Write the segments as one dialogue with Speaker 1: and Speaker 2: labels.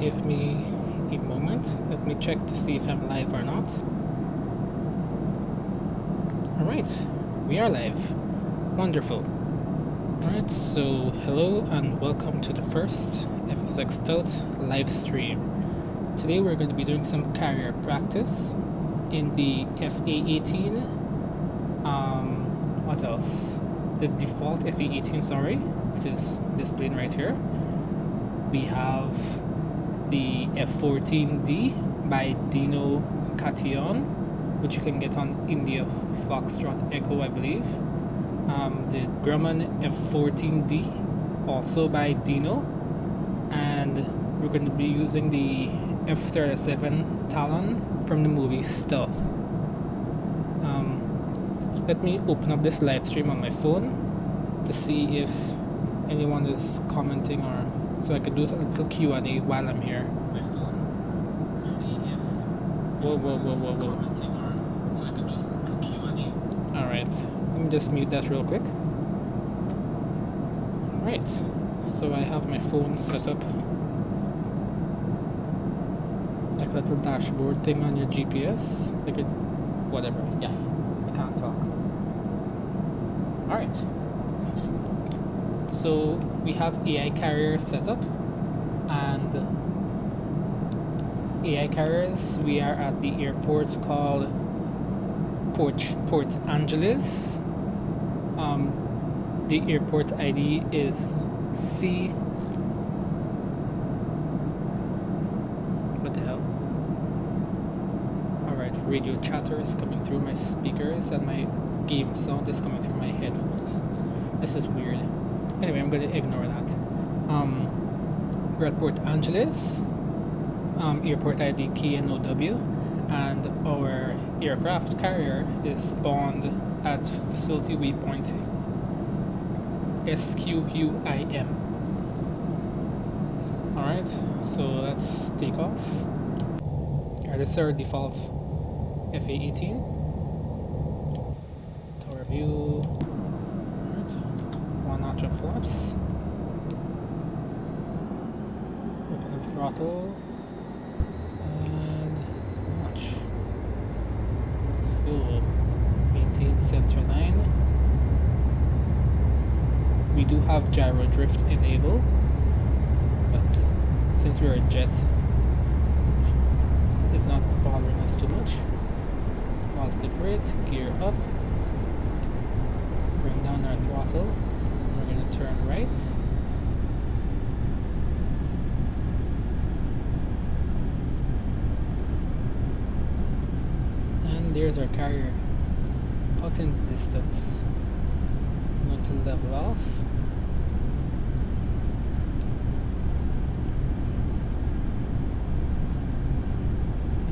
Speaker 1: give me a moment. Let me check to see if I'm live or not. Alright, we are live. Wonderful. Alright, so hello and welcome to the first FSX Stout live stream. Today we're going to be doing some carrier practice in the FA18. What else? The default FA18, sorry, which is displayed right here. We have the F14D by Dino Cation, which you can get on India Foxtrot Echo, I believe. The Grumman F14D, also by Dino, and we're going to be using the F37 Talon from the movie Stealth. Let me open up this live stream on my phone to see if anyone is commenting, or so I could do a little Q&A while I'm here. My phone to see if whoa. Commenting, or so I could do a little Q&A. All right, let me just mute that real quick. All right, so I have my phone set up like a little dashboard thing on your GPS, like a whatever. Yeah, I can't talk. All right. So we have AI carrier set up, and AI carriers, we are at the airport called Port Angeles. The airport ID is C. What the hell? Alright, radio chatter is coming through my speakers and my game sound is coming through my headphones. This is weird. Anyway, I'm going to ignore that. We're at Port Angeles, airport ID KNOW, and our aircraft carrier is spawned at facility waypoint SQUIM. Alright, so let's take off. Alright, this is our default FA18. Tower view. One notch of flaps. Open up throttle. And launch. Let's go. Maintain center line. We do have gyro drift enabled, but since we're a jet, it's not bothering us too much. Positive rate, gear up. Bring down our throttle. We're going to turn right. And there's our carrier out in the distance. I'm going to level off.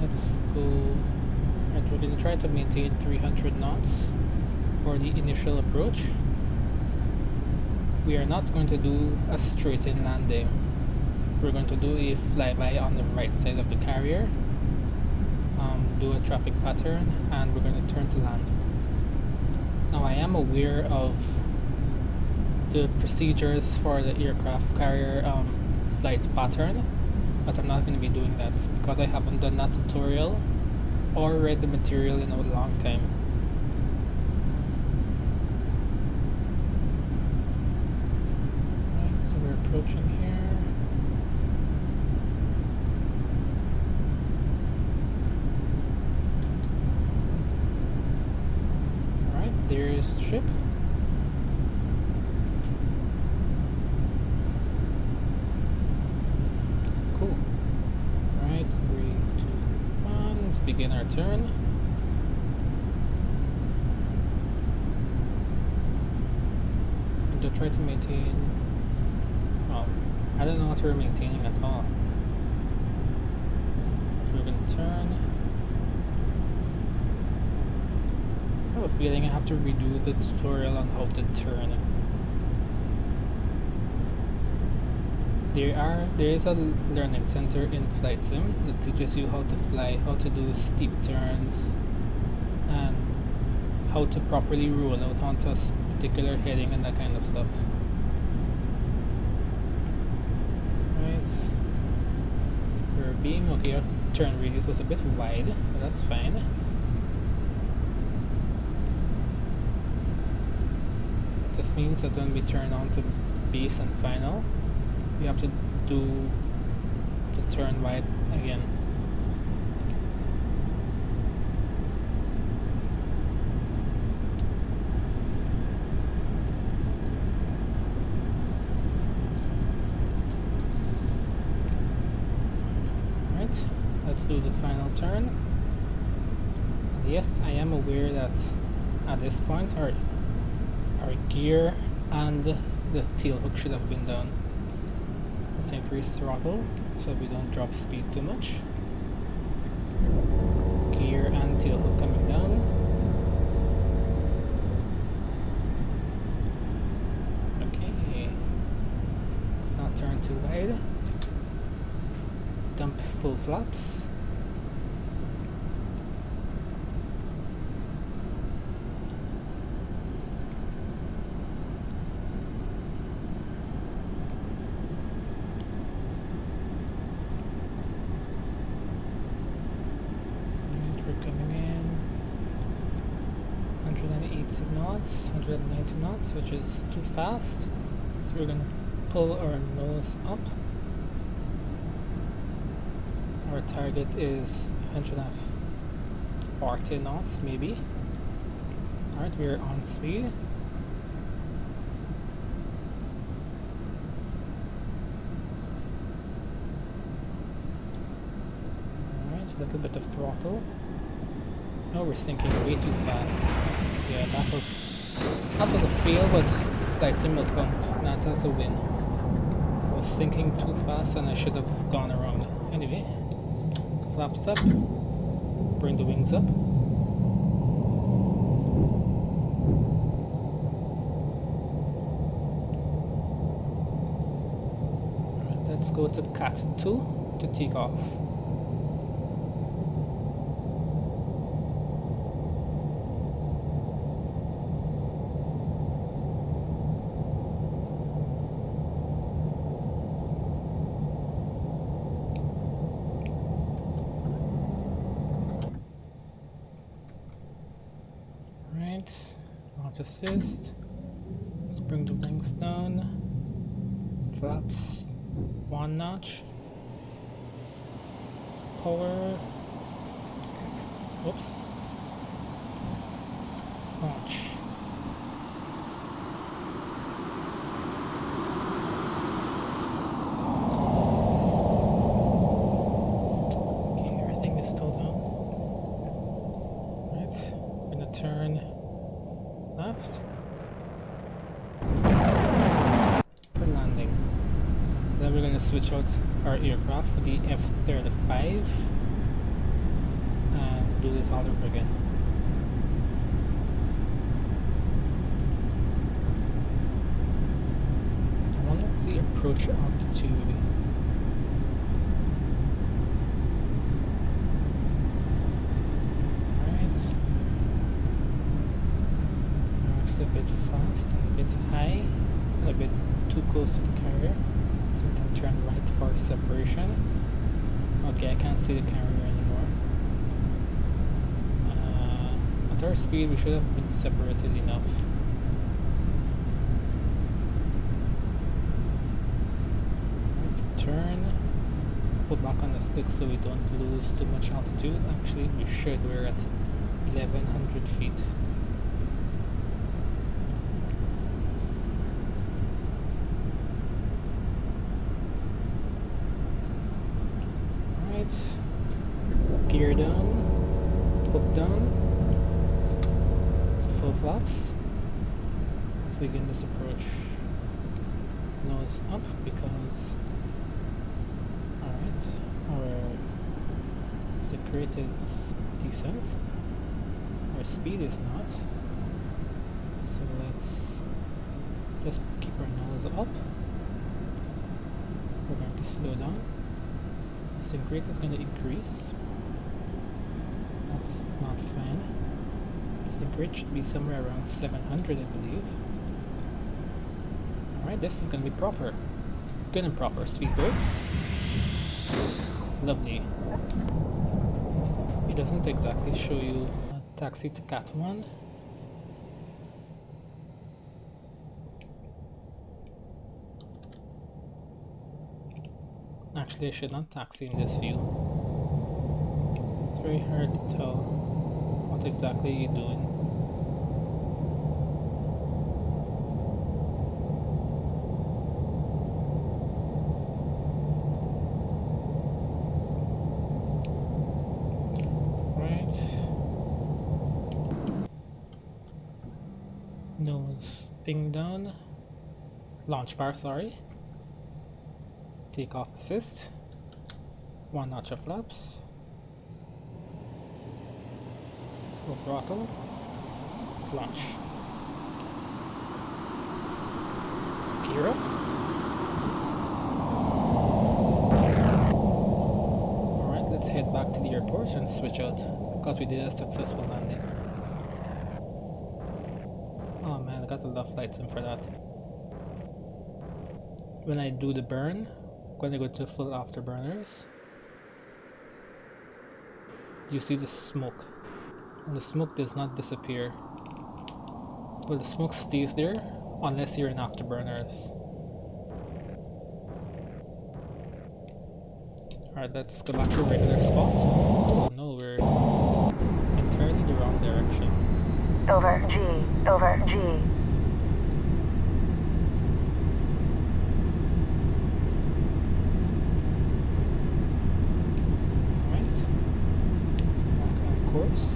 Speaker 1: Let's go. Right, we're going to try to maintain 300 knots for the initial approach. We are not going to do a straight-in landing. We're going to do a flyby on the right side of the carrier, do a traffic pattern, and we're going to turn to land. Now I am aware of the procedures for the aircraft carrier flight pattern, but I'm not going to be doing that because I haven't done that tutorial or read the material in a long time. Right, so we're approaching here. Alright, there's the ship. Begin our turn. And to try to maintain, well, I don't know what we're maintaining at all. So we're going to turn. I have a feeling I have to redo the tutorial on how to turn. There is a learning center in Flight Sim that teaches you how to fly, how to do steep turns, and how to properly roll out onto a particular heading and that kind of stuff. Right. beam. Okay, your turn radius was a bit wide, but that's fine. This means that when we turn on to base and final, we have to do the turn wide again. Right, let's do the final turn. And yes, I am aware that at this point our gear and the tail hook should have been done. Let's increase throttle so we don't drop speed too much. Gear and tail hook coming down. Okay, let's not turn too wide. Dump full flaps. Knots, 190 knots, which is too fast, so we're going to pull our nose up. Our target is 140 knots maybe. Alright, we're on speed. Alright, a little bit of throttle. No, we're sinking way too fast. Yeah, that was a fail, but flight sim will count, not as a win. I was sinking too fast and I should have gone around. Anyway, flaps up, bring the wings up. Alright, let's go to Cat 2 to take off. Launch assist. Let's bring the wings down. Flaps 1 notch. Power. Oops. Launch. Okay, everything is still down. Right. I'm gonna turn left for landing. Then we're going to switch out our aircraft for the F-35 and do this all over again. I wonder what's the approach altitude. A bit fast and a bit high, a bit too close to the carrier, so we're going to turn right for separation. Okay, I can't see the carrier anymore. At our speed we should have been separated enough. Right, turn, put back on the stick so we don't lose too much altitude. Actually we should, we're at 1100 feet. Gear down, hook down, full flaps. Let's begin this approach. Nose up because, alright, our secret is decent, our speed is not, so let's just keep our nose up. We're going to slow down. Sync rate is going to increase. That's not fine. Sync rate should be somewhere around 700, I believe. Alright, this is going to be proper. Good and proper. Speed brakes. Lovely. It doesn't exactly show you a taxi to Cat 1. Actually, I should not taxi in this view. It's very hard to tell what exactly you're doing. Right. Nose thing down. Launch bar, sorry. Takeoff assist. 1 notch of flaps. Full throttle. Launch. Gear up. Alright, let's head back to the airport and switch out because we did a successful landing. Oh man, I got a lot of lights in for that. When I do the burn, I'm going to go to full afterburners. You see the smoke, and the smoke does not disappear. Well, the smoke stays there unless you're in afterburners. Alright, let's go back to a regular spot. Oh no, we're entirely the wrong direction.
Speaker 2: Over G, over G.
Speaker 1: Course.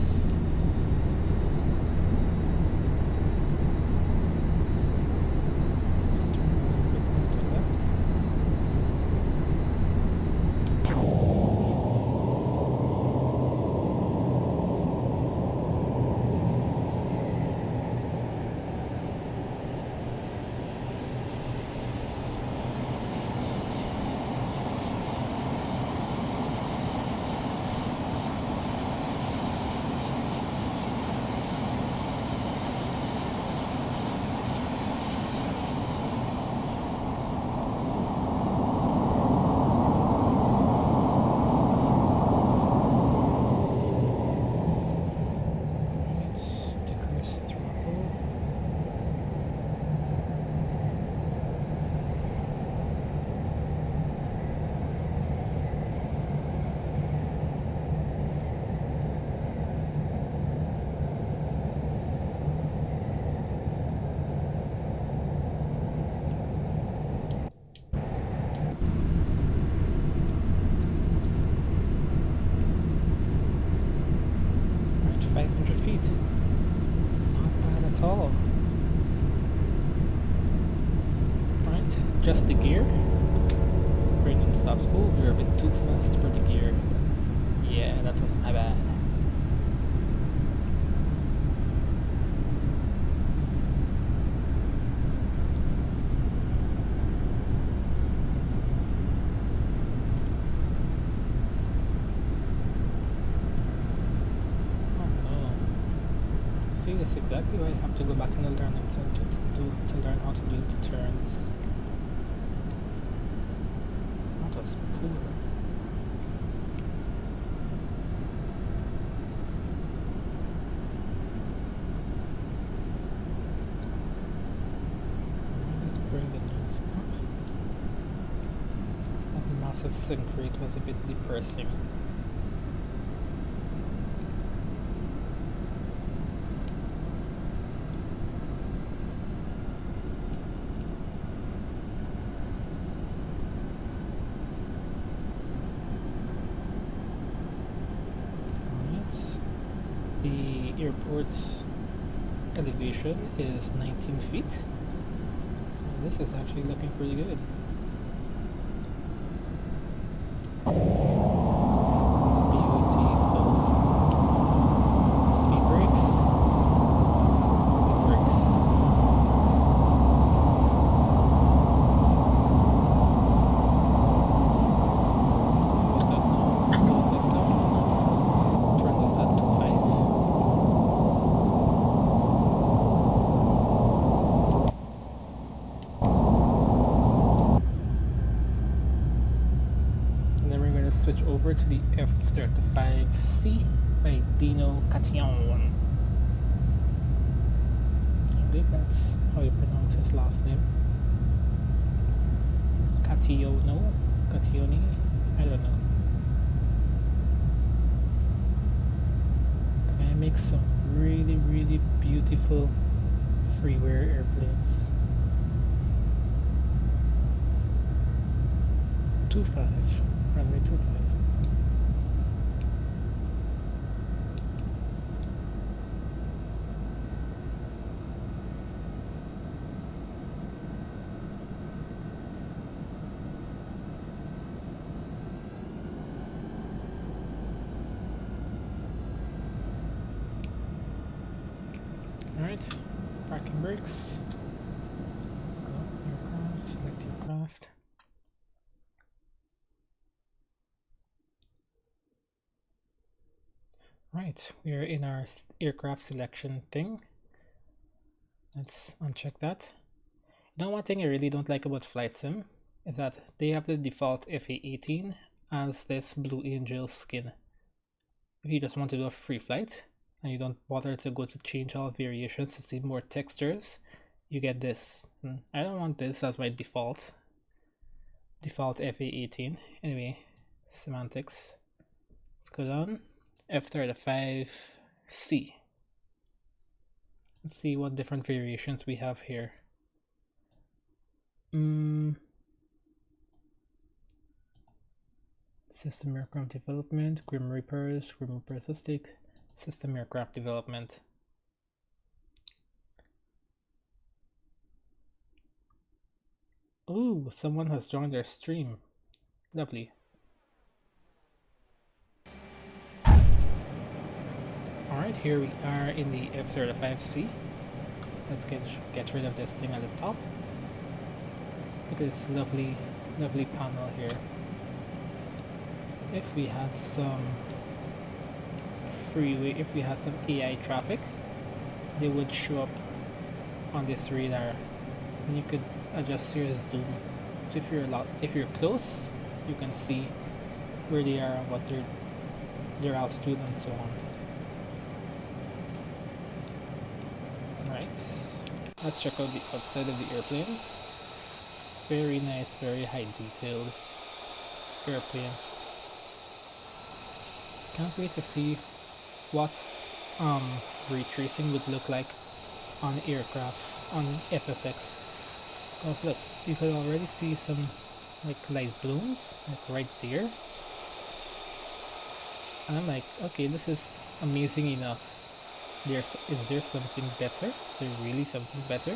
Speaker 1: Just the gear. Bringing the flaps. Oh, we're a bit too fast for the gear. Yeah, that was my bad. Oh no. See, that's exactly why I have to go back in the learning center to learn how to do the turns. Poor. Let's bring the nose up. That massive sync rate was a bit depressing. The airport's elevation is 19 feet, so this is actually looking pretty good. Beautiful. Speed brakes. With brakes. Close that down. Close that down. Turn those at 2.5. over to the F-35C by Dino Cation. I believe that's how you pronounce his last name. Cationo? Cationi? I don't know. The guy makes some really, really beautiful freeware airplanes. 25, runway 25. Alright, parking brakes. Let's go, aircraft, select aircraft. Right, we are in our aircraft selection thing. Let's uncheck that. You know, one thing I really don't like about Flight Sim is that they have the default FA18 as this Blue Angel skin. If you just want to do a free flight and you don't bother to go to change all variations to see more textures, you get this. I don't want this as my default FA18. Anyway, semantics. Let's go down. F-35C. Let's see what different variations we have here. System aircraft development, Grim Reapers Assistic, system aircraft development. Ooh, someone has joined our stream. Lovely. Alright, here we are in the F-35C. Let's get rid of this thing at the top. Look at this lovely panel here. So if we had some freeway, if we had some AI traffic, they would show up on this radar, and you could adjust your zoom. So if you're close, you can see where they are, what their altitude, and so on. Alright, let's check out the outside of the airplane. Very nice, very high detailed airplane. Can't wait to see what ray tracing would look like on aircraft on FSX. Because look, you could already see some like light blooms like right there, and I'm like, okay, this is amazing enough. Is there something better? Is there really something better?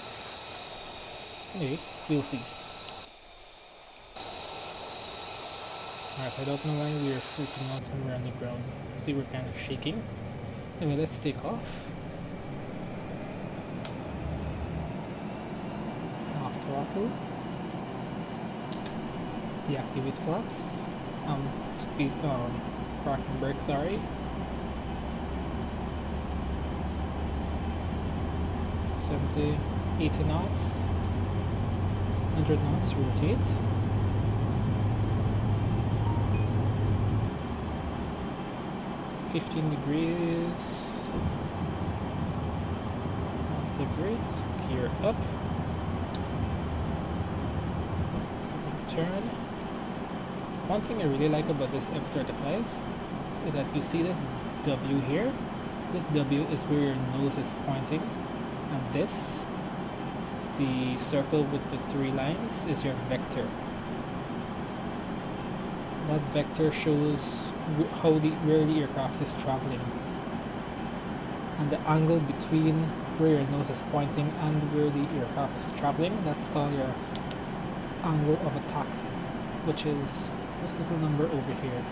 Speaker 1: Anyway, we'll see. Alright, I don't know why we're freaking out when we're on the ground. See, we're kind of shaking. Anyway, let's take off. Half throttle. Deactivate flaps. Parking brake, sorry. 70, 80 knots. 100 knots, rotate. $15. Positive brakes, gear up. Turn. One thing I really like about this F-35 is that you see this W here. This W is where your nose is pointing, and this, the circle with the 3 lines, is your vector. That vector shows where the aircraft is traveling, and the angle between where your nose is pointing and where the aircraft is traveling, that's called your angle of attack, which is this little number over here.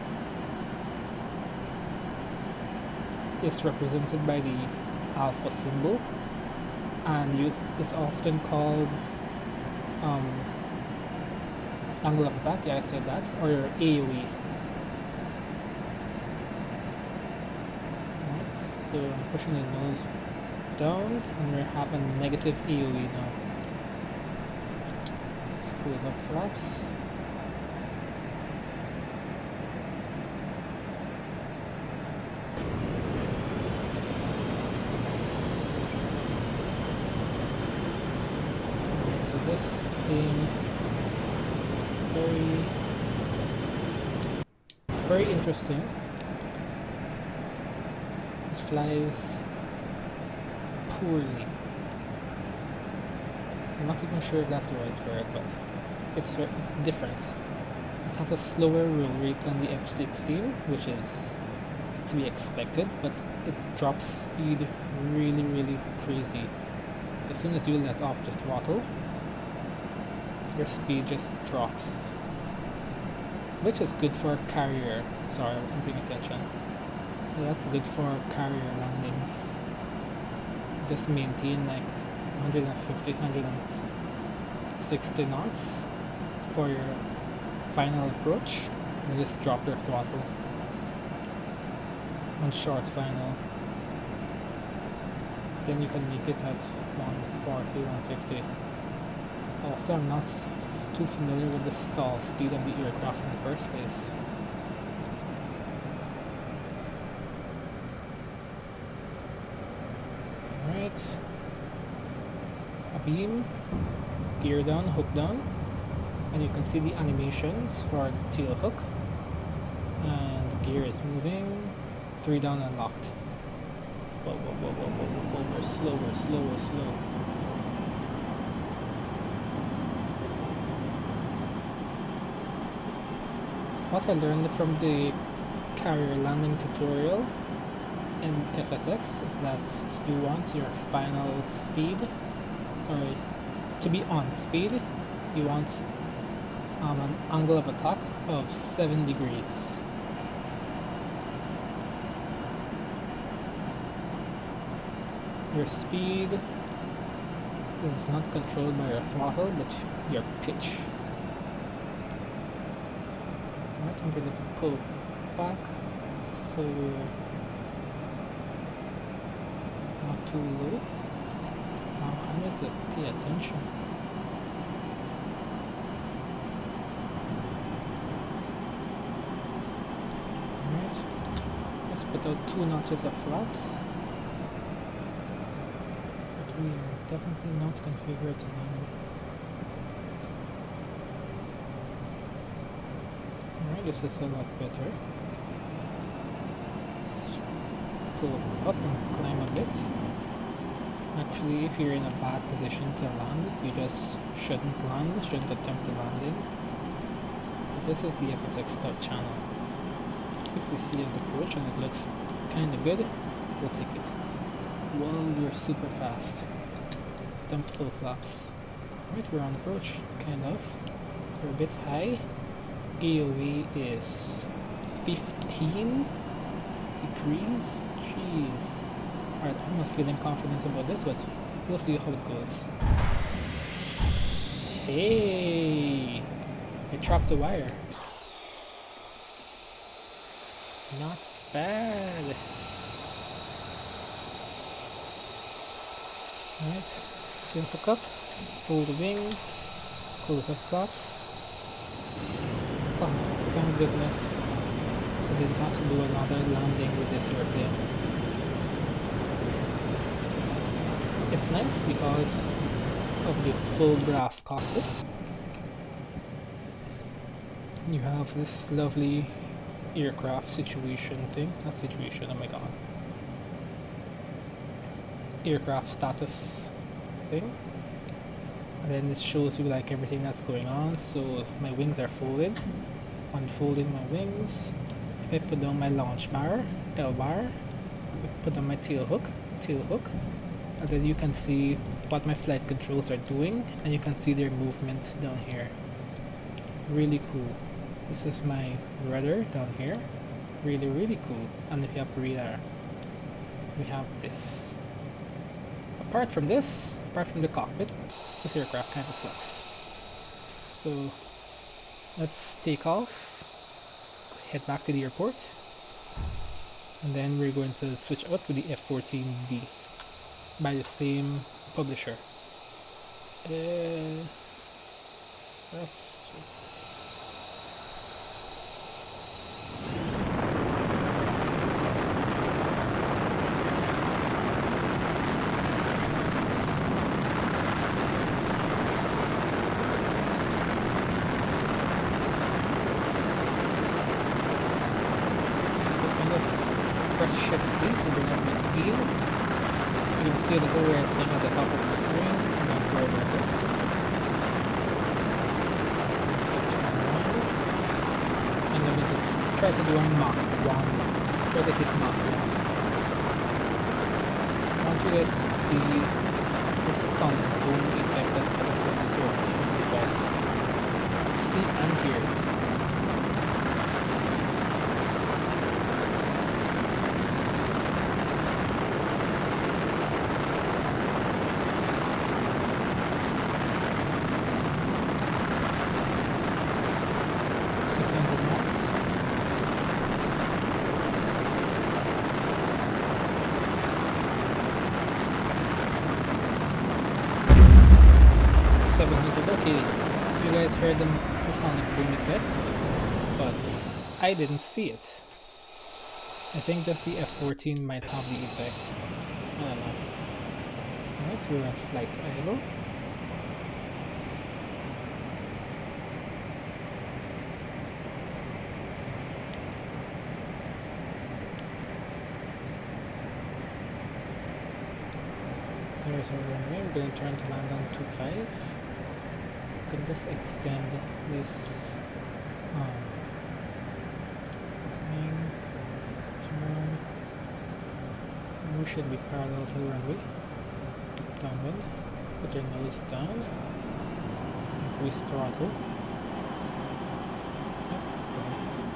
Speaker 1: It's represented by the alpha symbol, and it's often called angle of attack, yeah, I said that, or your AOE. Alright, so I'm pushing the nose down, and we have a negative AOE now. Let's close up flaps. plane. Very, very interesting. It flies poorly. I'm not even sure if that's the right word, but it's different. It has a slower roll rate than the F-16, which is to be expected, but it drops speed really crazy. As soon as you let off the throttle, your speed just drops, which is good for carrier. Sorry, I wasn't paying attention. That's good for carrier landings. Just maintain like 150, 160 knots for your final approach, and just drop your throttle on short final. Then you can make it at 140, 150. Also, I'm not too familiar with the stall speed of the aircraft in the first place. Alright. A beam, gear down, hook down, and you can see the animations for the tail hook. And the gear is moving. 3 down and locked. Whoa, we're slow. What I learned from the carrier landing tutorial in FSX is that you want your final speed, to be on speed, you want an angle of attack of 7 degrees. Your speed is not controlled by your throttle, but your pitch. Alright, I'm going to pull back so we're not too low. Now I need to pay attention. Alright, let's put out 2 notches of flaps. We are definitely not configured to land. Alright, this is a lot better. Let's pull up and climb a bit. Actually, if you're in a bad position to land, you just shouldn't attempt the landing. But this is the FSX start channel. If we see an approach and it looks kinda good, we'll take it. Whoa, we're super fast. Dump full flaps. Right, we're on approach, kind of. We're a bit high. AOE is 15 degrees. Jeez. Alright, I'm not feeling confident about this, but we'll see how it goes. Hey! I trapped the wire. Not bad. Alright, tail hook up, fold the wings, close up flaps. Oh, thank goodness I didn't have to do another landing with this airplane. It's nice because of the full brass cockpit. You have this lovely aircraft situation thing, not situation, oh my god. Aircraft status thing, and then this shows you like everything that's going on. So my wings are folded. Unfolding my wings, if I put down my launch bar, L bar, I put down my tail hook, and then you can see what my flight controls are doing, and you can see their movement down here. Really cool. This is my rudder down here. Really cool. And if you have radar, we have this. Apart from the cockpit, this aircraft kind of sucks. So let's take off, head back to the airport, and then we're going to switch out with the F-14D by the same publisher. Let's just... You can see a little red thing at the top of the screen. I'm not worried about it. Turn around. And I'm going to try to do a Mach 1. Try to hit Mach 1. I want you guys to see the sonic boom effect that comes with this working effect. See and hear it. Okay, you guys heard the sonic boom effect, but I didn't see it. I think just the F-14 might have the effect. I don't know. Alright, we're at flight idle. There's our runway. We're going to turn to land on 25. Can just extend this turn. We should be parallel to the runway. Downwind. Put your nose down. Increase throttle. Yep, so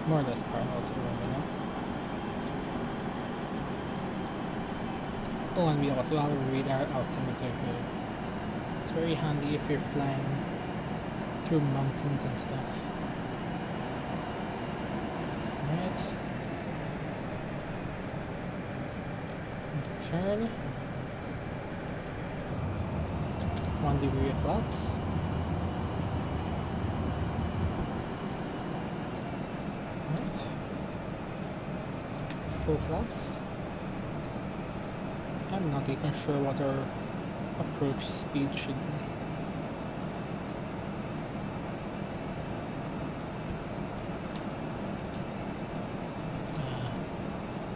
Speaker 1: more or less parallel to the runway now. Oh, and we also have a radar altimeter here. It's very handy if you're flying through mountains and stuff. Alright. Turn. 1 degree of flaps. Alright. Full flaps. I'm not even sure what our approach speed should be.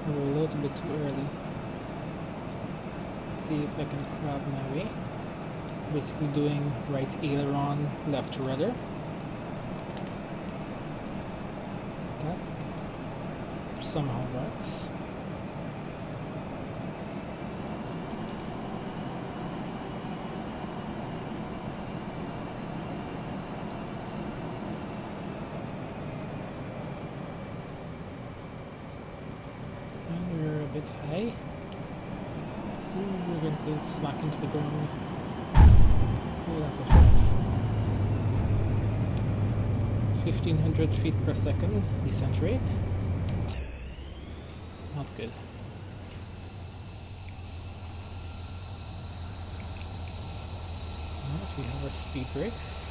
Speaker 1: We're a little bit too early. Let's see if I can grab my way. Basically doing right aileron, left rudder. That somehow works. High. Ooh, we're going to smack into the ground. Ooh, that was rough. 1500 feet per second descent rate. Not good. Alright, we have our speed brakes.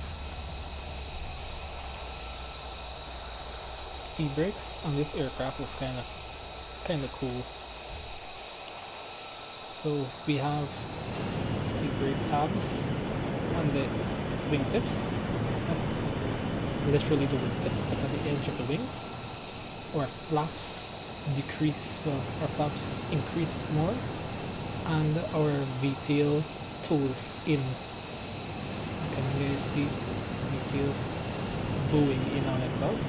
Speaker 1: Speed brakes on this aircraft is kind of cool. So we have speed brake tabs on the wingtips, not literally the wingtips, but at the edge of the wings. Our flaps decrease, well, our flaps increase more, and our VTL tools in. Can you guys see VTL bowing in on itself?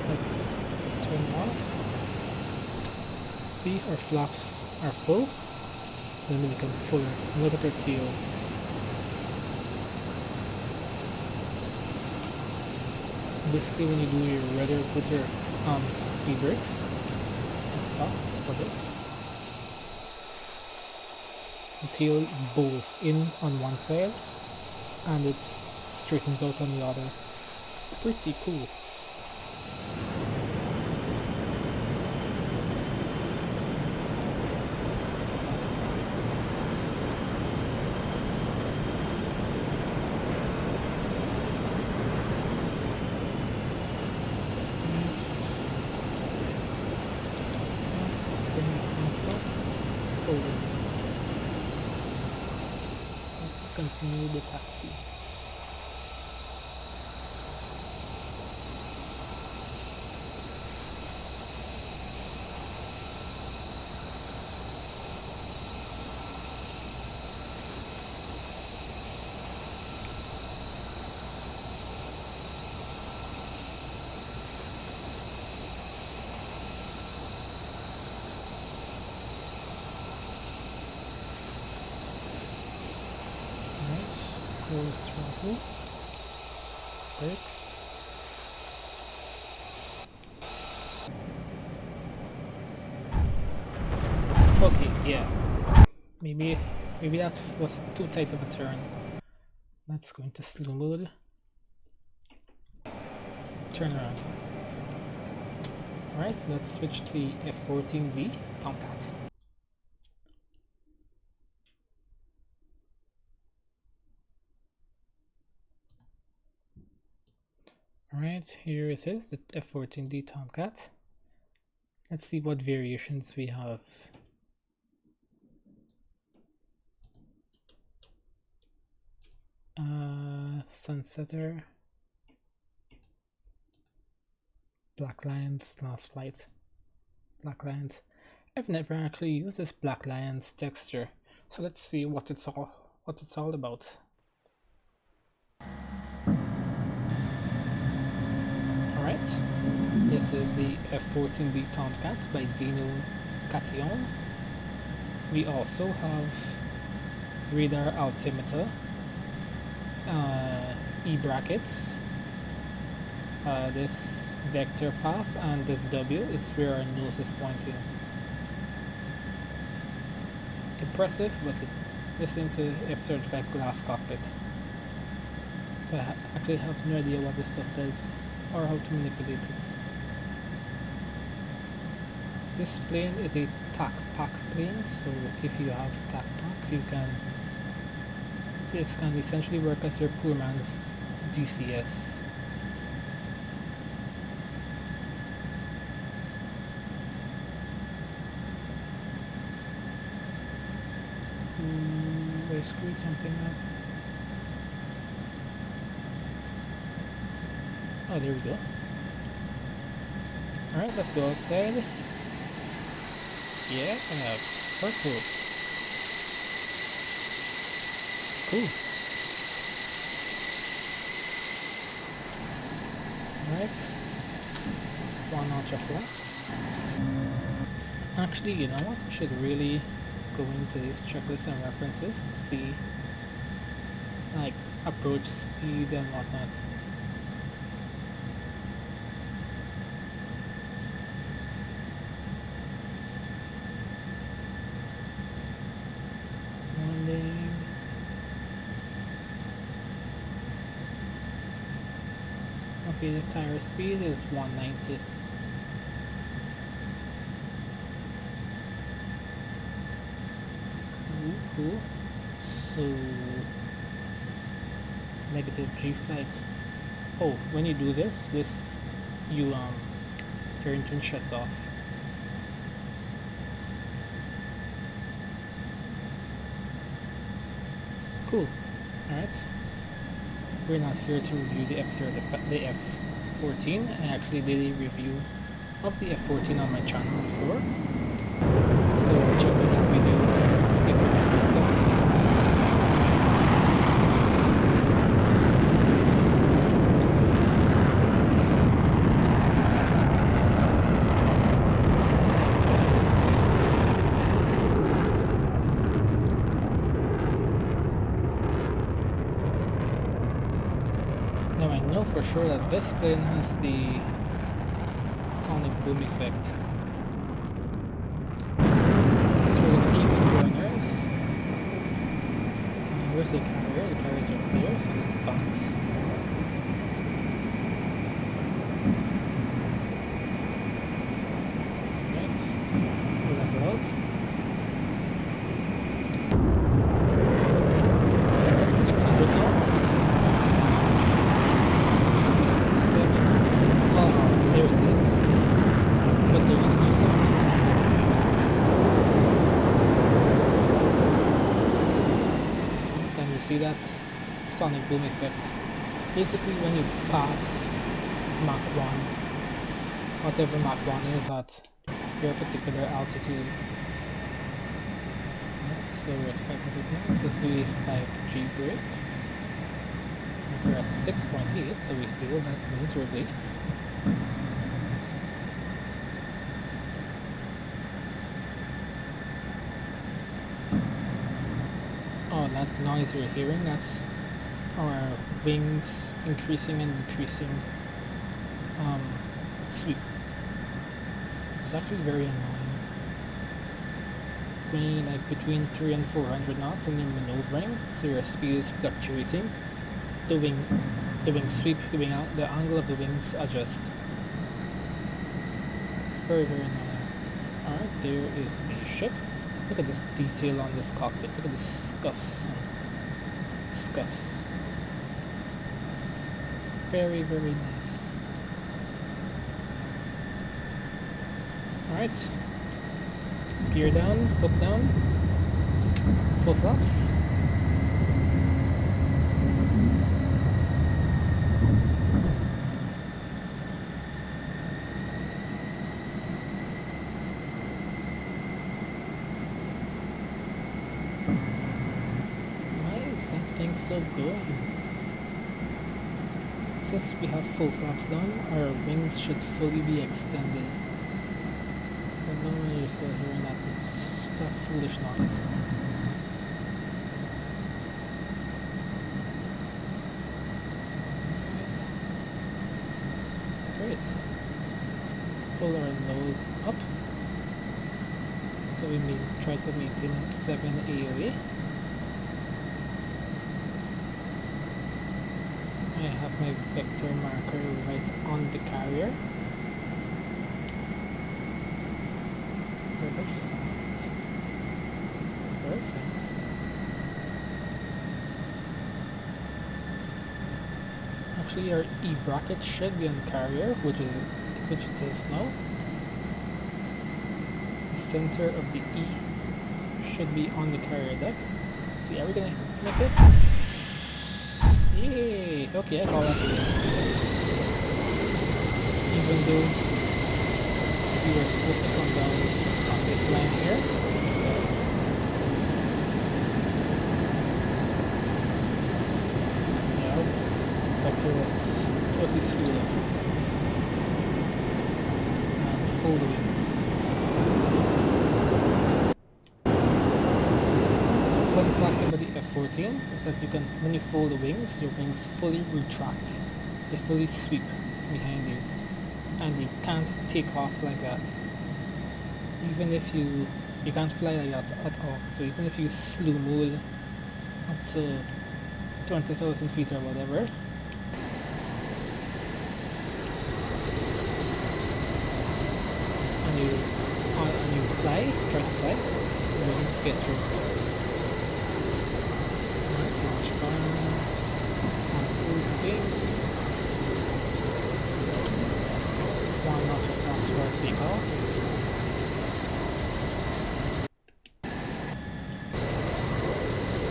Speaker 1: Let's turn it off. See, our flaps are full. Then they become fuller. Look at their tails. Basically, when you do your rudder, put your speed brakes and stop for a bit. The tail bows in on one side and it straightens out on the other. Pretty cool. Let's continue the taxi. Close throttle. Brakes. Okay, yeah. Maybe that was too tight of a turn. Let's go into slow mode. Turn around. Alright, let's switch to the F14D Tomcat. Alright, here it is, the F14D Tomcat. Let's see what variations we have. Sunsetter, Black Lions, Last Flight, Black Lions. I've never actually used this Black Lions texture, so let's see what it's all about. Alright, this is the F14D Tomcat by Dino Catillon. We also have radar altimeter, e-brackets, this vector path, and the W is where our nose is pointing. Impressive, but this into F-35 glass cockpit. So I actually have no idea what this stuff does or how to manipulate it. This plane is a TAC pack plane, so if you have TAC pack, this can essentially work as your poor man's DCS. I screwed something up. Oh, there we go. Alright, let's go outside. Yeah, purple. Cool. Alright. 1 notch of flaps. Actually, you know what? I should really go into these checklists and references to see like approach speed and whatnot. Landing. Okay, the tire speed is 190. Cool. So negative G flight. Oh, when you do this, your engine shuts off. Cool. Alright. We're not here to review the F14. I actually did a review of the F14 on my channel before. So check out that video if you're interested. Now I know for sure that this plane has the sonic boom effect. So we're gonna keep it runners. Where's the carrier? The carriers are there, so let's bounce. Right, we'll level out. Alright, 600 knots. 7. Oh, there it is. But there is no sound. Can you see that sonic boom effect? Basically, when you pass Mach 1, whatever Mach 1 is at your particular altitude. Right, so we're at 500 knots. Let's do a 5G brake. We're at 6.8, so we failed that miserably. Oh, that noise you're hearing, that's our wings increasing and decreasing sweep. It's actually very annoying. When you like between 300 and 400 knots and you're maneuvering, so your speed is fluctuating, the wing sweep, the angle of the wings adjust. Very, very annoying. Alright, there is the ship. Look at this detail on this cockpit. Look at the scuffs and scuffs. Very, very nice. Alright. Gear down, hook down. Full flaps. Still going. Since we have full flaps down, our wings should fully be extended. But normally you're still hearing that foolish noise. Great. Let's pull our nose up. So we try to maintain at 7 AOA. I have my vector marker right on the carrier. We're a bit fast. Very fast. Actually, our E bracket should be on the carrier, which it is now. The center of the E should be on the carrier deck. See, are we gonna make it? Yay! Okay, I call that a win. Even though we were supposed to come down on this line here. Yeah, vector was totally screwed up. And full wings. Fun fact about the F-14 is that you can, when you fold the wings, your wings fully retract. They fully sweep behind you. And you can't take off like that. Even if you can't fly like that at all. So even if you slow-mo up to 20,000 feet or whatever, and you fly, try to fly, your wings get through. One notch of flaps for takeoff.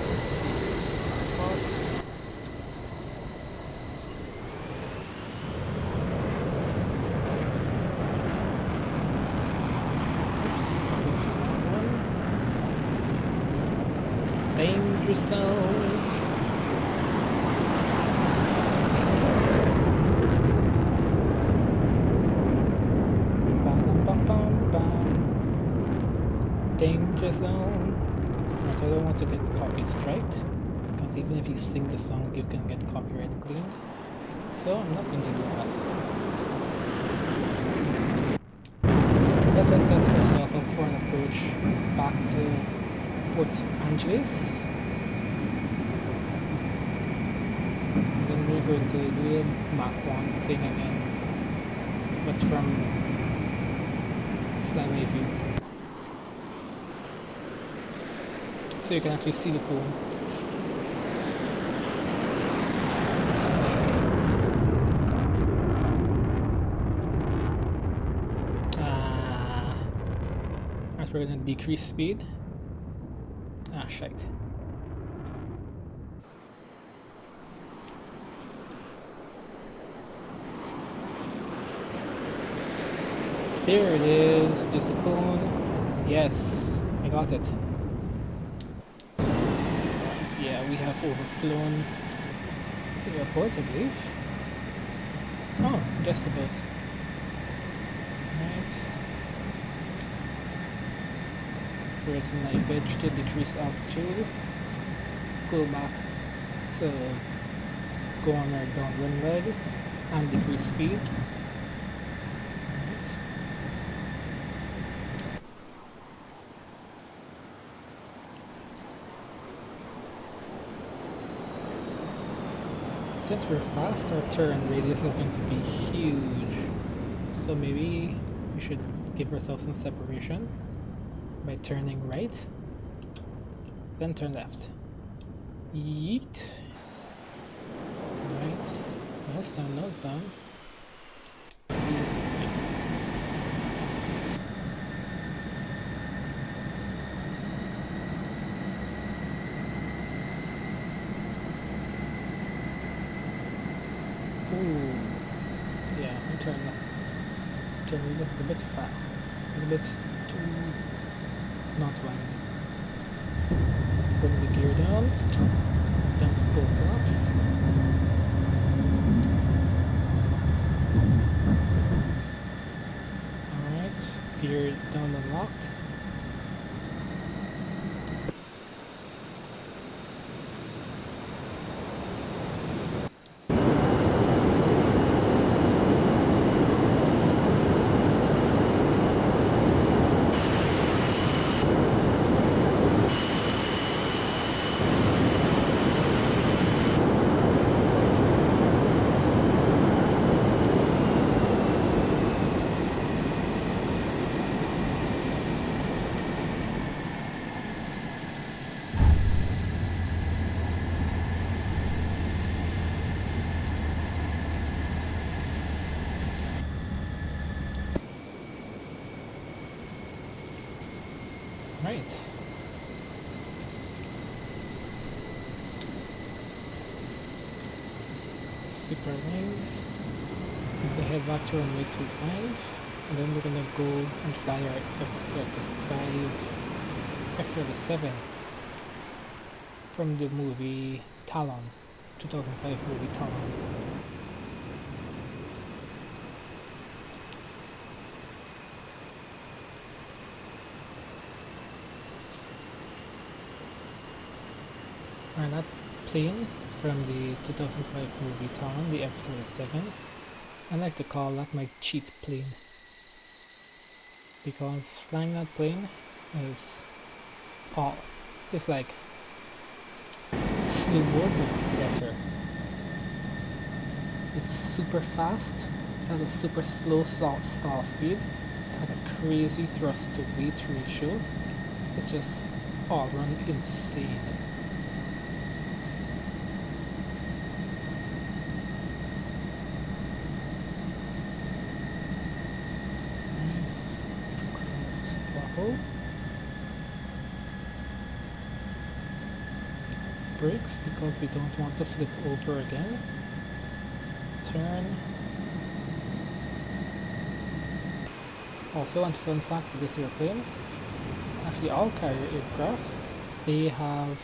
Speaker 1: Let's see this spot. Danger zone. Danger zone. But I don't want to get copy striked, because even if you sing the song you can get copyright claimed. So I'm not going to do that. Let's just set myself up for an approach back to Port Angeles. And then we're going to do the Mach 1 thing again, but from flyway view. So you can actually see the cone. As we're going to decrease speed. Ah, shite. There it is. There's the cone. Yes, I got it. Yeah, we have overflown the airport, I believe. Oh, just about. Right. We're at a knife edge to decrease altitude. Pull back to go on our downwind leg and decrease speed. Right. Since we're fast, our turn radius is going to be huge. So maybe we should give ourselves some separation by turning right, then turn left. Yeet. Right. Nose down, nose down. Ooh. Yeah, turn this is a bit fat. It's a bit too not wide. Bring the gear down. Dump full flaps. Alright, gear down and locked. Right. Super wings. We're gonna head back to runway 25, and then we're gonna go and fly our F-37 from the movie Talon, 2005 movie Talon. And that plane from the 2005 movie Talon, the F-37, I like to call that my cheat plane, because flying that plane is it's like snowboard but better. It's super fast, it has a super slow stall speed, it has a crazy thrust to weight ratio, it's just all around insane. Brakes because we don't want to flip over again. Turn. Also, and fun fact with this airplane, actually all carrier aircraft, they have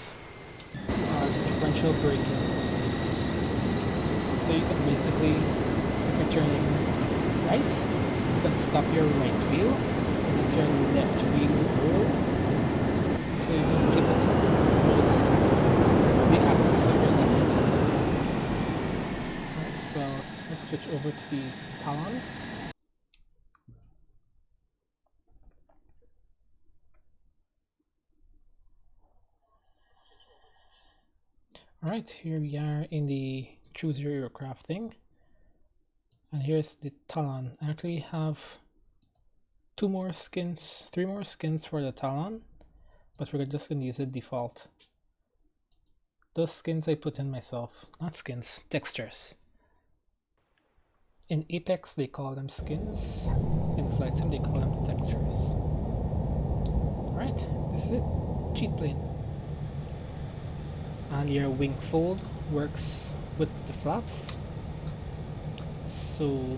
Speaker 1: differential braking. So you can basically, if you're turning right, you can stop your right wheel and you turn left wheel roll. So you can make it hold the axis of your left wheel. Right, well, let's switch over to the Talon. Alright, here we are in the choose your aircraft thing. And here's the Talon. I actually have three more skins for the Talon, but we're just going to use the default. Those skins I put in myself, not skins, textures. In Apex they call them skins, in Flight Sim they call them textures. Alright, this is it, cheat plane. And your wing fold works with the flaps. So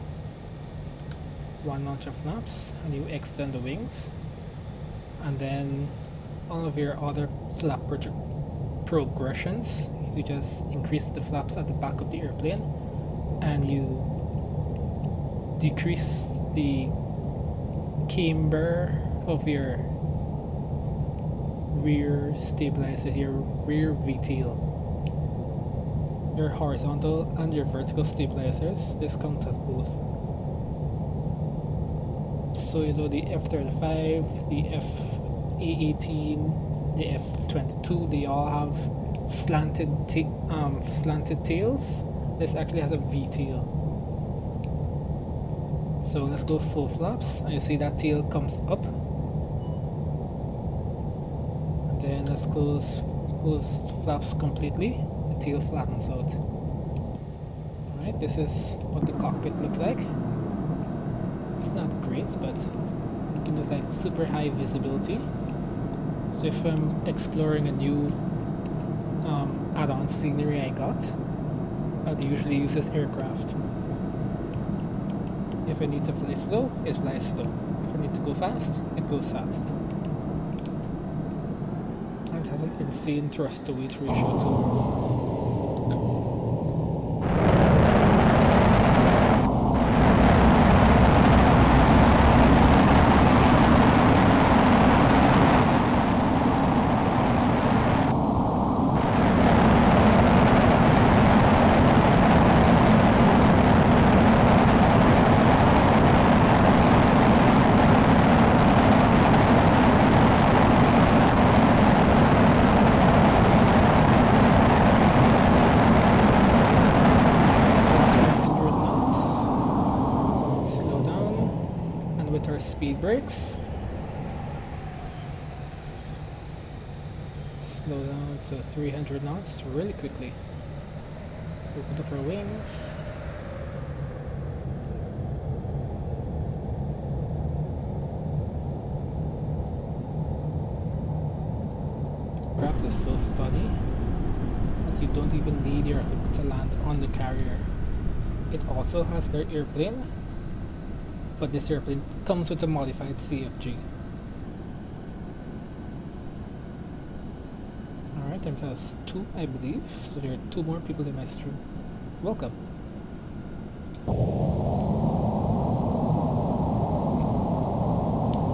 Speaker 1: one notch of flaps and you extend the wings, and then all of your other flap progressions, you just increase the flaps at the back of the airplane and you decrease the camber of your rear stabilizer, your rear V-tail. your horizontal and your vertical stabilizers. This counts as both. So you know the F-35, the F-A-18, the F-22, they all have slanted tails. This actually has a V tail. So let's go full flaps, and you see that tail comes up. And then let's close flaps completely. The tail flattens out. Alright, this is what the cockpit looks like. It's not great, but it gives like super high visibility. So if I'm exploring a new add-on scenery I got, I'll usually use this aircraft. If I need to fly slow, it flies slow. If I need to go fast, it goes fast. And it has an insane thrust to weight ratio too. Speed brakes. Slow down to 300 knots really quickly. Open up our wings. Craft is so funny that you don't even need your hook to land on the carrier. It also has their airplane, but this airplane comes with a modified CFG. Alright, times has 2, I believe, so there are 2 more people in my stream. Welcome.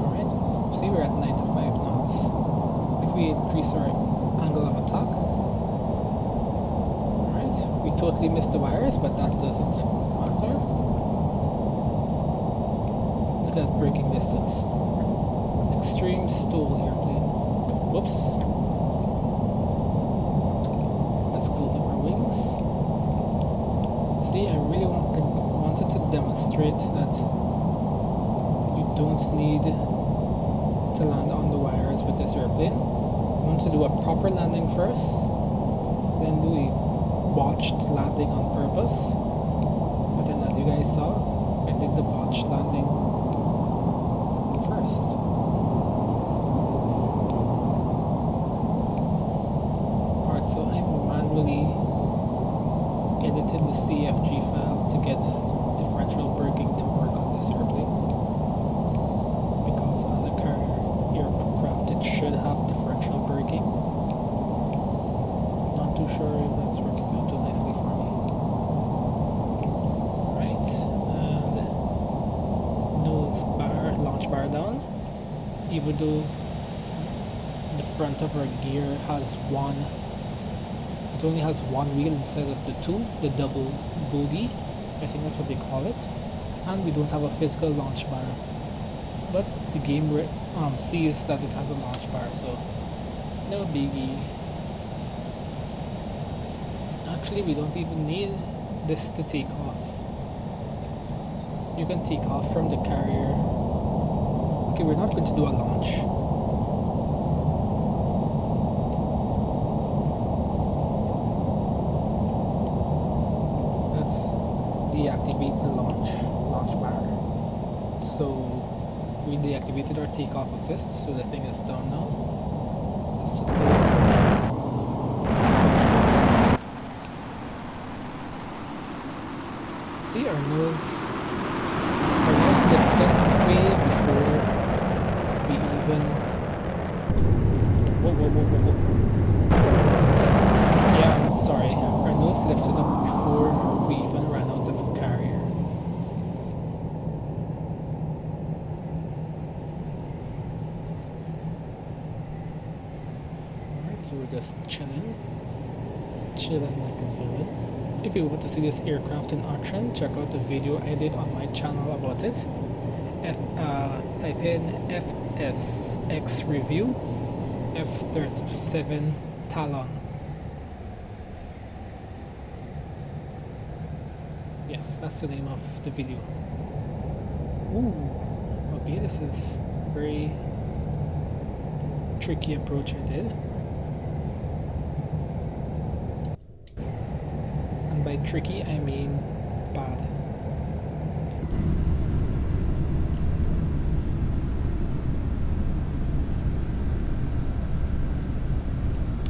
Speaker 1: Alright, see we're at 95 knots. If we increase our angle of attack, alright, we totally missed the wires, but that doesn't matter. Look at that braking distance. Extreme stall airplane. Whoops. Let's close up our wings. See, I wanted to demonstrate that you don't need to land on the wires with this airplane. You want to do a proper landing first, then do a botched landing on purpose. But then, as you guys saw, I did the botched landing first. Alright, so I manually edited the CFG file to get differential braking to work on this airplane. Because as a carrier aircraft, it should have differential braking. Not too sure if that's working out too nicely for me. Right, and nose bar, launch bar down. Even though the front of our gear has one, it only has one wheel instead of the 2, the double bogie, I think that's what they call it, and we don't have a physical launch bar, but the game sees that it has a launch bar, so no biggie. Actually, we don't even need this to take off. You can take off from the carrier. Okay, we're not going to do a launch. Let's deactivate the launch bar. So we deactivated our takeoff assist, so the thing is down now. Let's just go. See, our nose lifted up way before we even. Whoa. Yeah, sorry. Our nose lifted up before we even ran out of a carrier. Alright, so we're just chilling. chilling like a villain. If you want to see this aircraft in action, check out the video I did on my channel about it. Type in FSX review F-37 Talon. Yes, that's the name of the video. Ooh, okay, this is a very tricky approach I did. And by tricky, I mean bad.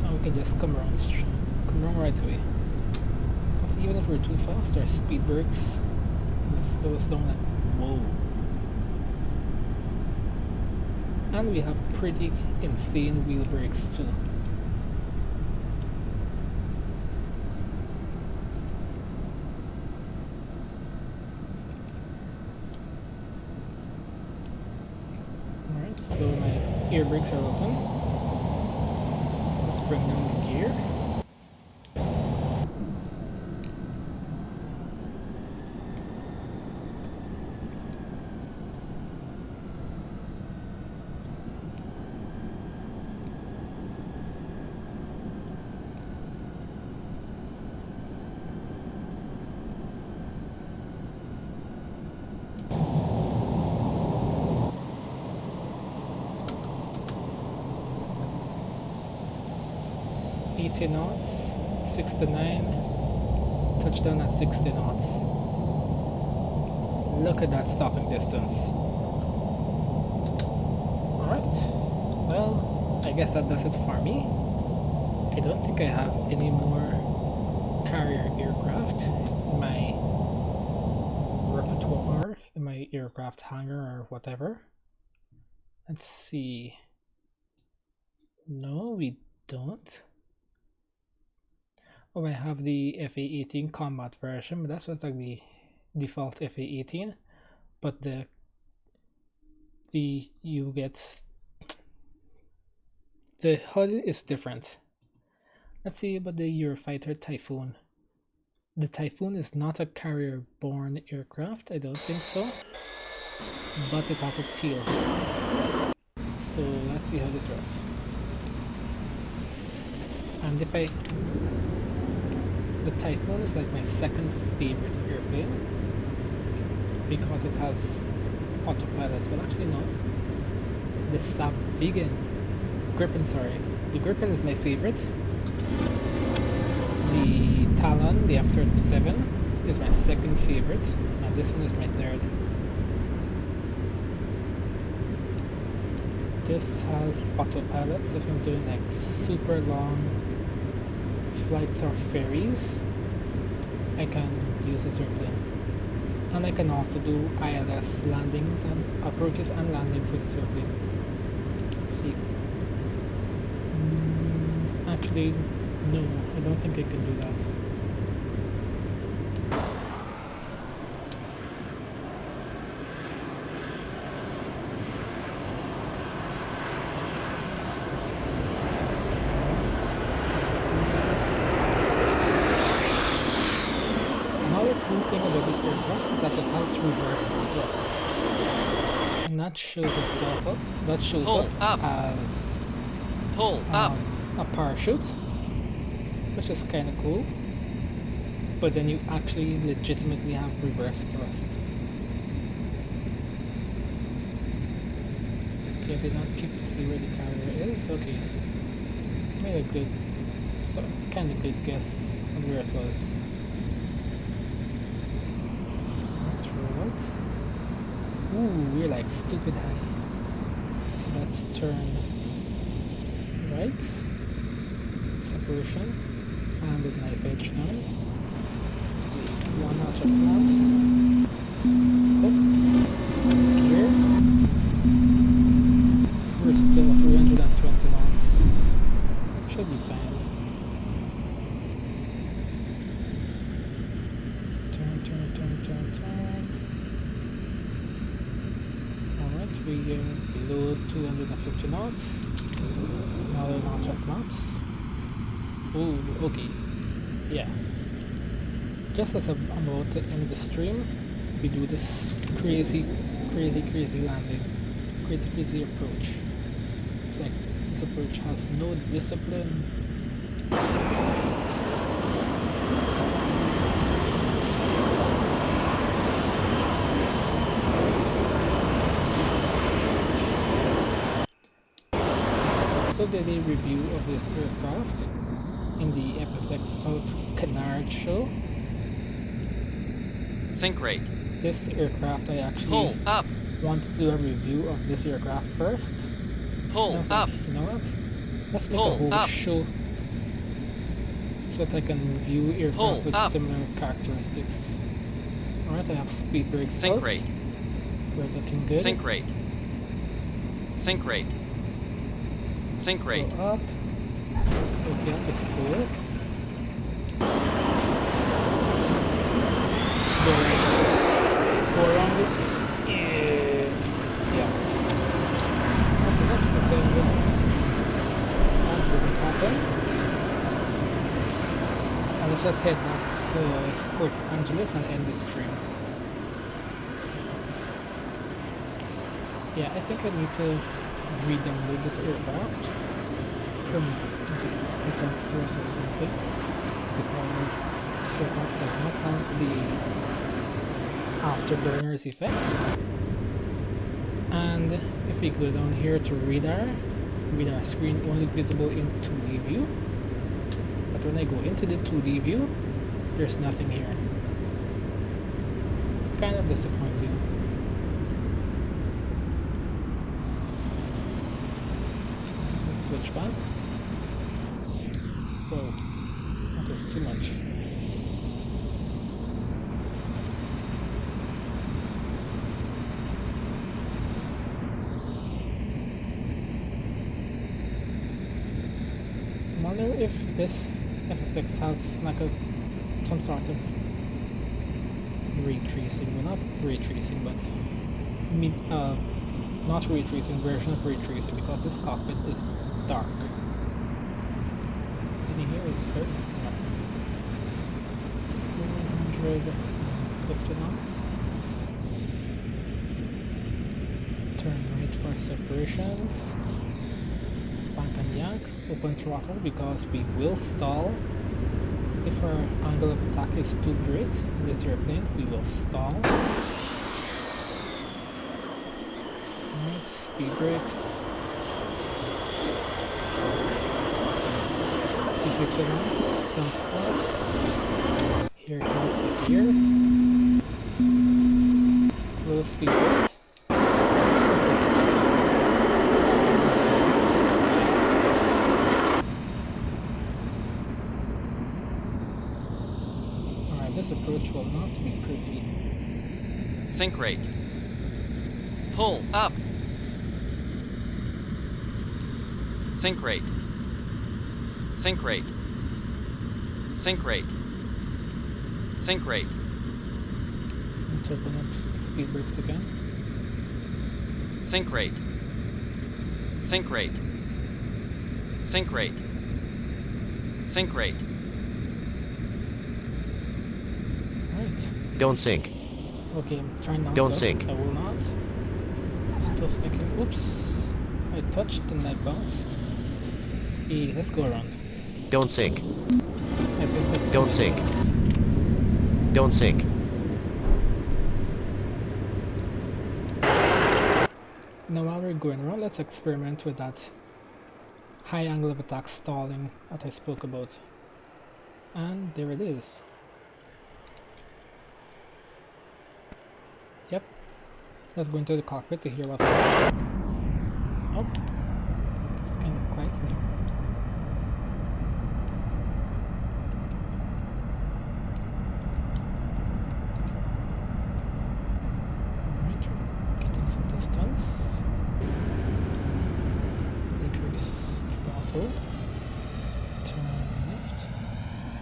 Speaker 1: And we can just come around right away. Because even if we're too fast, our speed brakes will slow us down like whoa. And we have pretty insane wheel brakes too. Alright, so my air brakes are open. Let's bring down the gear. knots, 69, touchdown at 60 knots. Look at that stopping distance. Alright, well, I guess that does it for me. I don't think I have any more carrier aircraft in my repertoire, in my aircraft hangar or whatever. Let's see. No, we don't. Oh, I have the FA-18 combat version, but that's just like the default FA-18. But you get the HUD is different. Let's see about the Eurofighter Typhoon. The Typhoon is not a carrier-borne aircraft, I don't think so. But it has a tail. So let's see how this works. And the Typhoon is like my second favorite airplane because it has autopilot. Well, actually no. The Gripen, sorry. The Gripen is my favorite. The Talon, the F-37, is my second favorite, and this one is my third. This has autopilot, so if I'm doing like super long flights or ferries, I can use this airplane. And I can also do ILS landings and approaches and landings with this airplane. Let's see. Actually, no, I don't think I can do that. Another cool thing about this aircraft is that it has reverse thrust. And that shows itself up. That shows up as a parachute, which is kind of cool. But then you actually legitimately have reverse thrust. Okay, I did not peek to see where the carrier is. Okay, made a good, kind of good guess on where it was. Ooh, we're like stupid high. So let's turn right, separation, and with knife edge now. Let's see, 1 notch of flaps, hook, gear. We're still 320 knots. Should be fine. Turn. We are below 250 knots. Another notch of flaps. Oh, okay. yeah. Just as I'm about to end the stream, we do this crazy landing, crazy approach. It's like this approach has no discipline. Also did a review of this aircraft in the FSX Touts Canard show.
Speaker 3: Think rate.
Speaker 1: This aircraft I actually
Speaker 3: Pull up.
Speaker 1: wanted to do a review of this aircraft first.
Speaker 3: Pull
Speaker 1: And I was
Speaker 3: up.
Speaker 1: like, you know what? Let's make
Speaker 3: Pull
Speaker 1: a whole
Speaker 3: up.
Speaker 1: show so that I can review aircraft
Speaker 3: Pull
Speaker 1: with
Speaker 3: up.
Speaker 1: similar characteristics. Alright, I have speed brakes
Speaker 3: Think
Speaker 1: out.
Speaker 3: rate.
Speaker 1: We're looking good.
Speaker 3: Think rate. Think rate. Think rate.
Speaker 1: Go up. Okay, I'll just pull it. Go around it. Yeah. Okay, let's pretend that didn't happen. And let's just head back to Port Angeles and end the stream. Yeah, I think I need to re-download this aircraft from different stores or something, because this aircraft does not have the afterburners effect. And if we go down here to radar screen only visible in 2D view, but when I go into the 2D view, there's nothing here. Kind of disappointing. Let's switch back. Whoa, that was too much. I wonder if this FSX has like some sort of ray tracing. Well, not ray tracing, but not ray tracing, version of ray tracing, because this cockpit is dark. And here is very dark. 450 knots. Turn right for separation. Bank and yank. Open throttle because we will stall. If our angle of attack is too great in this airplane, we will stall. Alright, speed brakes. 250 knots, don't flaps. Here comes the gear. Little speed brakes. This approach will not be pretty.
Speaker 3: Think rate. Pull up. Think rate. Think rate. Think rate. Think rate.
Speaker 1: Let's open up speed brakes again.
Speaker 3: Think rate. Think rate. Think rate. Think rate.
Speaker 4: Don't sink.
Speaker 1: Okay, I'm trying not
Speaker 4: Don't
Speaker 1: to.
Speaker 4: sink.
Speaker 1: I will not. Still thinking, oops. I touched and I bounced. Hey, let's go around.
Speaker 4: Don't sink.
Speaker 1: I think that's
Speaker 4: Don't sink. Don't sink.
Speaker 1: Now while we're going around, let's experiment with that high angle of attack stalling that I spoke about. And there it is. Yep. Let's go into the cockpit to hear what's happening. Oh. It's kind of quiet in here. Alright, getting some distance. Decrease throttle. Turn left.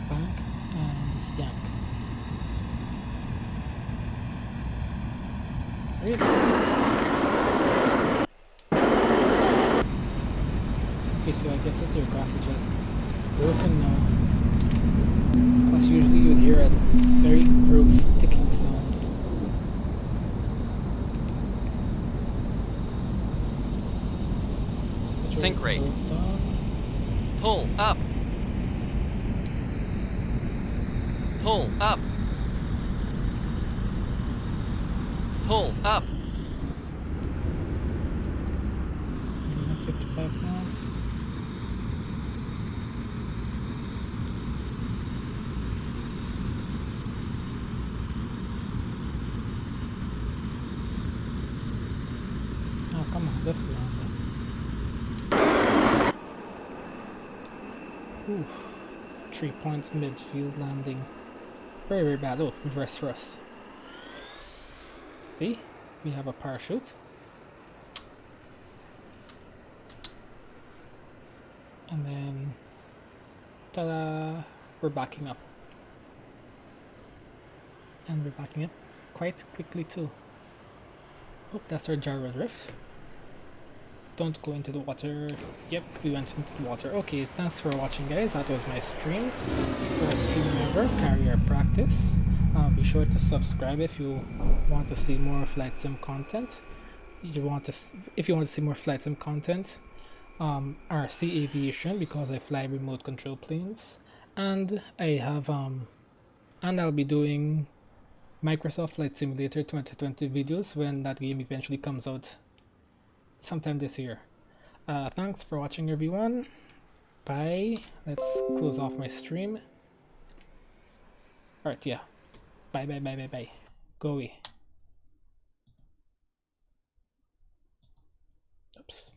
Speaker 1: Back and yank. Really? Okay, so I guess this aircraft is just broken now. because usually you'd hear a very gross ticking sound.
Speaker 3: Sink rate.
Speaker 1: Goes down.
Speaker 3: Pull up. Pull up. Pull up.
Speaker 1: 55 knots. Oh, come on, let's land. Oof. 3 points midfield landing. Very, very bad. Oh, reverse thrust. See? We have a parachute. And then, ta-da! We're backing up. And we're backing up quite quickly too. Oh, that's our gyro drift. Don't go into the water. Yep, we went into the water. Okay, thanks for watching, guys. That was my stream. First stream ever, Carrier Practice. Be sure to subscribe if you want to see more flight sim content. If you want to see more flight sim content, RC Aviation, because I fly remote control planes, and I have and I'll be doing Microsoft Flight Simulator 2020 videos when that game eventually comes out sometime this year. Thanks for watching, everyone. Bye. Let's close off my stream. Alright, yeah. Bye, bye, bye, bye, bye. Go away. Oops.